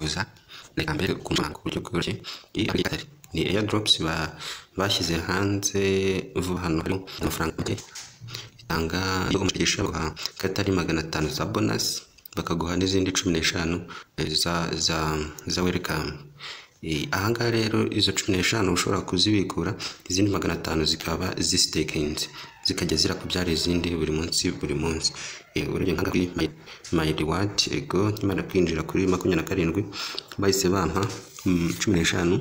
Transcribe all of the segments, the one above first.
kubikuza reka mbere ku buryo bworoshye ni airdrops bashyize hanze vuba hano hari amafaranga make itanga yo umugisha katari 500 za bonus bakaguha n'izindi 15 za welcome. Ahangaha rero izo 15 ushobora kuzibikura izindi 500 zikaba zistakinze zikajya zira kubyara izindi buri munsi urugero nka my reward ego nyuma kwinjira kuri 27 bahise bampa 15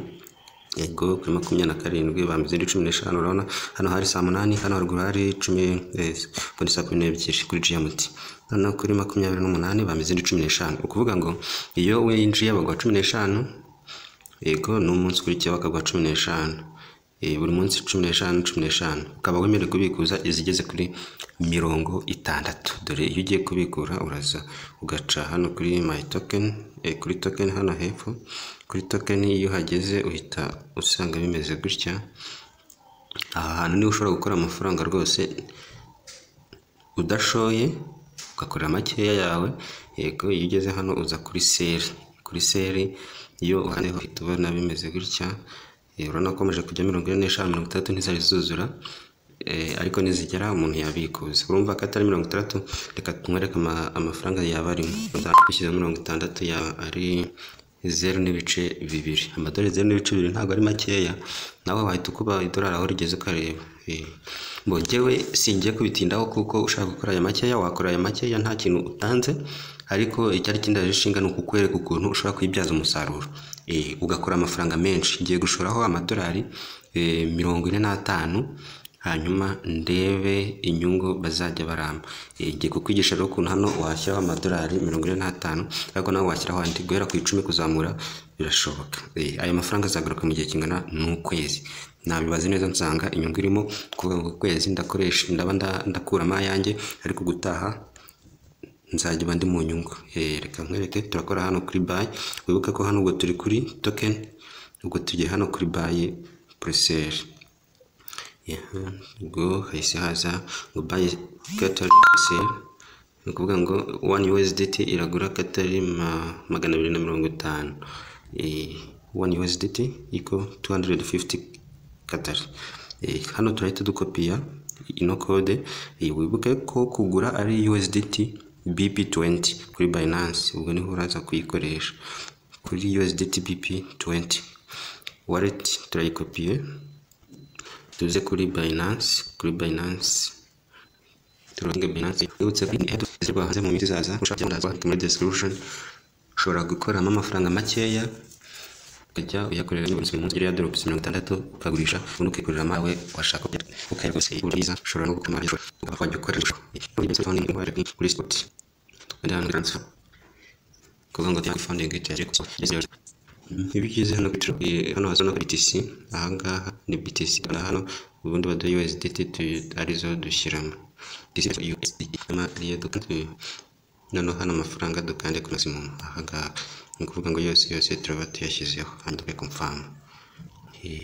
ego kuri 27 bampa izindi 15 urabona hano hari 8 hano haruguru hari 10 kuri 12 kuri GMT hano kuri 28 bampa izindi 15 ukuvuga ngo iyo we yinjiye bagwa 15 ego n'umunsi kuri cyo bakagwa 15 buri munsi 15 ukaba wemerewe kubikuza izigeze kuri 60. Dore iyo ugiye kubikura uraza ugaca hano kuri my token kuri token hano hepfo kuri token iyo hageze uhita usanga bimeze gutya. Aha hantu ni ushobora gukora amafaranga rwose udashoye ugakorera makeya yawe. Yego iyo ugeze hano uza kuri seri iyo uhaneho tubona bimeze gutya. Urabona ko maje kujya 45 ntizari zuzura ariko nizigera umuntu yabikuza urumva ko atari 60. Reka tumwereka amafaranga yaba ari dushyize 60 ya ari 0.2 amadolari 0.2 ntabwo ari makeya nawe wahita ukuba idolari aho rigeze ukareba. Njyewe singiye kubitindaho kuko ushaka gukora aya makeya wakora aya makeya nta kintu utanze ariko icyari kindaje ishinga ni ukukwereka ukuntu ushobora kwibyaza umusaruro ugakora amafaranga menshi. Ngiye gushoraho amadolari 45 hanyuma ndebe inyungu bazajya baramba. Ngiye kukwigisha rero ukuntu hano washyiraho amadolari 45 ariko nawe washyiraho andi guhera ku 10 kuzamura birashoboka. Aya mafaranga azagaruka mu gihe kingana n'ukwezi. Nabibaze neza nsanga inyungu irimo kuvuga ngo kwezi ndakoresha ndakuramo ayanjye ariko gutaha nzajya bandi mu nyungu. Reka nkwereke turakora hano kuri buy. Wibuke ko hano ubwo turi kuri token ubwo tugiye hano kuri buy presale go hahise haza ngo buy Qatar presale ni ukuvuga ngo 1 USDT iragura Qatar 250 1 USDT iko 250 Qatar. Hano turahita dukopiya ino code. Wibuke ko kugura ari USDT BP20 kuri Binance ubwo niho uraza kuyikoresha kuri USDT BP20 wallet turayikopiye tuze kuri Binance turonge Binance yutse kuri hanze mu miti zaza ushaka muri description ushobora gukoramo amafaranga makeya ukajya uyakorera n'ibintu mu nzira ya drops 60 ukagurisha unuke kurira mawe washaka ukayegose uriza ushobora no gukomara ukajya ukoresha kuri spot and transfer kuvuga ngo cyangwa funding itaje ibikize hano bitro hano hazana BTC ahangaha ni BTC hano ubundi bado USDT arizo dushyiramo USDT ariyo dukante nano hano amafaranga dukande ku maximum ahangaha ni kuvuga ngo yose turaba tuyashyizeho handi twe confirm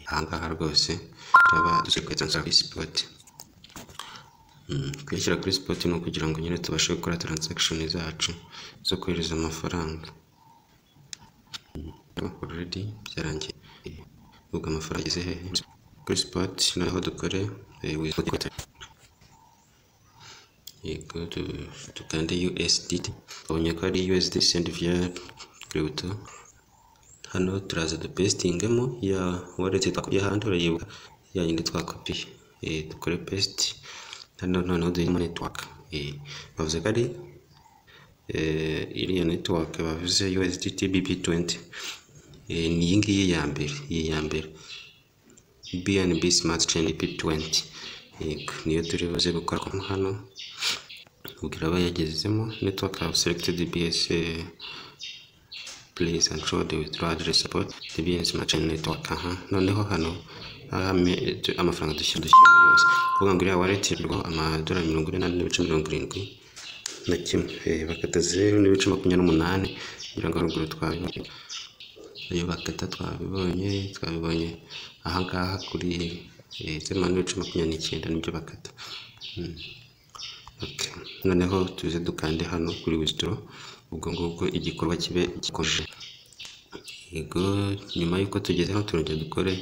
ahangaha rwose turaba dusekwe transfer spot. Kwishyira kuri spot no kugira ngo nyine tubashe gukora transaction zacu zo kohereza amafaranga. Already byarangiye ubwo amafaranga ageze hehe kuri spot naho dukore yego tukande USDT abonye ko ari USD send via crypto. Hano turaza dupestingemo ya wallet twakopiye handi urayibuka ya yindi twakopiye dukore paste hano noneho duhita network bavuze ko ari iriya network bavuze USDT BP20 ni iyi ngiyi ya mbere BNB Smart Chain BP20 niyo turi buze gukora hano ubwira abayagezemo network have selected BS please ensure the withdraw address support the BNB Smart Chain network. Noneho hano amafaranga dushyira yose kuvuga ngo iriya wallet irwa amadolari 48.70 na kimwe bakata 0.28 kugira ngo ruguru twabibonye iyo bakata twabibonye ahangaha kuri 0.29 nibyo bakata. Okay, noneho tuze dukande hano kuri withdraw ubwo ngubwo igikorwa kibe gikoje yego nyuma y'uko tugeze hano turongera dukore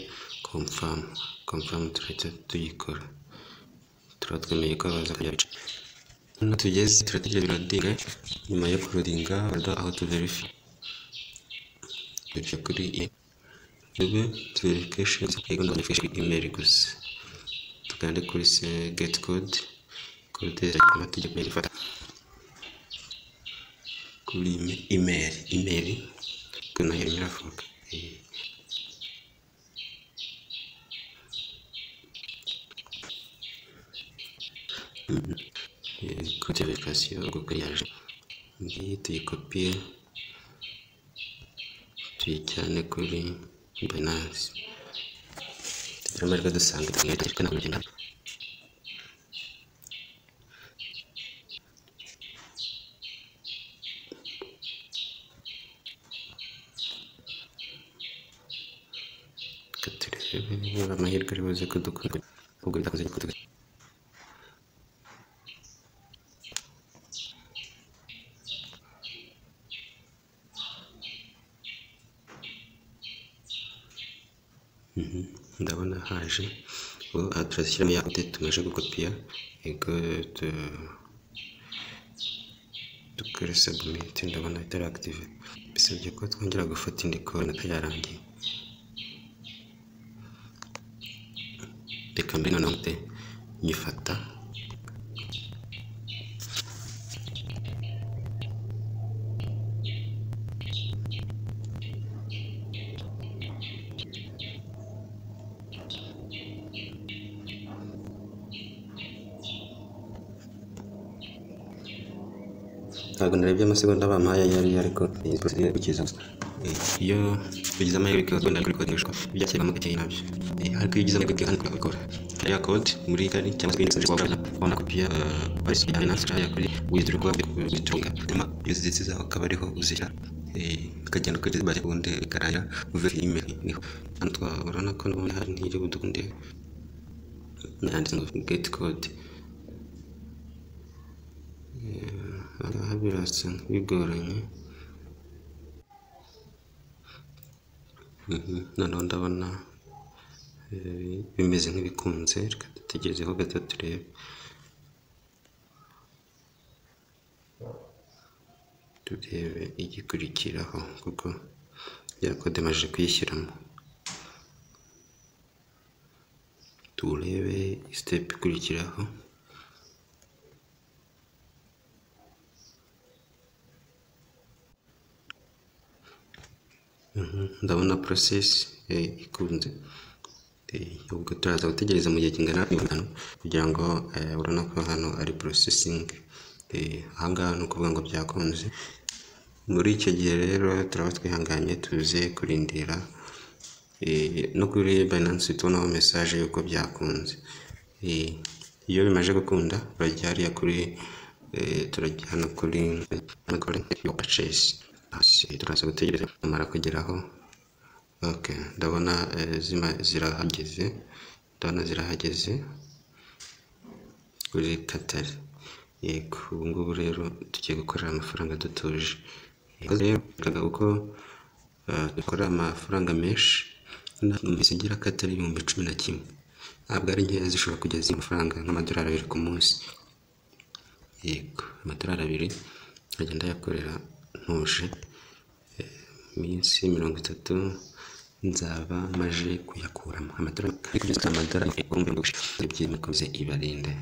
confirm turahita tuyikora, turaba twemeye ko baza kujya bica. Hano tugeze turategereje biradinga, nyuma yo kurodinga aho tuverify kuri verification yego verification email gusa, tugande kuri get code amategeko yifata kuri email kuna hiyo nyirafuka code verification ubwo yaje ngiye tuyikopiye tuyijyane kuri Binance, turamara dusanga twinjira na mugenda katurebe amahirwe ari buze kudukora ubwo bitakoze kuduka. Ndabona haje ubu turashyiramo ya update tumaze gukopiya, yego dukore submit, ndabona itari active, bisabye ko twongera gufata indi code yarangiye. Reka mbere noneho nyifata ntabwo narebye amasegonda bampaye yari ariko iyi procedure ikiza iyo ugize amahirwe ukagenda kuri kodeshwa byakira mu gace nabyo, ariko iyo ugize amahirwe kandi ukabikora ya code muri kari cyangwa se message wabona kopiya bari ya Binance ya kuri withdraw kwa withdrawing nyuma USDT zaho akaba ariho uzira ukagenda kuri bari bunde karaya uve email niho antwa urana ko n'ubundi hari ntiri budukunde nanditse ngo get code birasa bigoranye. Noneho ndabona bimeze nk'ibikunze, reka dutegerezeho gato turebe igikurikiraho kuko ya code maje kuyishyiramo, turebe step ikurikiraho. Ndabona process ikunze, ubwo turaza gutegereza mu gihe kingana n'itanu kugira ngo urabona ko hano ari processing, ahangaha ni ukuvuga ngo byakunze. Muri icyo gihe rero turaba twihanganye tuze kurindira no kuri Binance tubonaho message yuko byakunze. Iyo bimaze gukunda urajya hariya kuri turajya hano kuri your purchase, turaza gutegereza amara kugeraho. Okay, ndabona zirahageze kuri Katari, yego ubu ngubu rero tugiye gukorera amafaranga dutuje. Rero uko dukora amafaranga menshi zigira Katari 11,000, ntabwo ari nkeya, zishobora kugeza amafaranga nk'amadolari 2 ku munsi, yego amadolari 2 agenda yakorera ntuje minsi 30 nzaba maje kuyakuramo amadolari, ariko byose amadolari ebyiri mukoze ibarinde.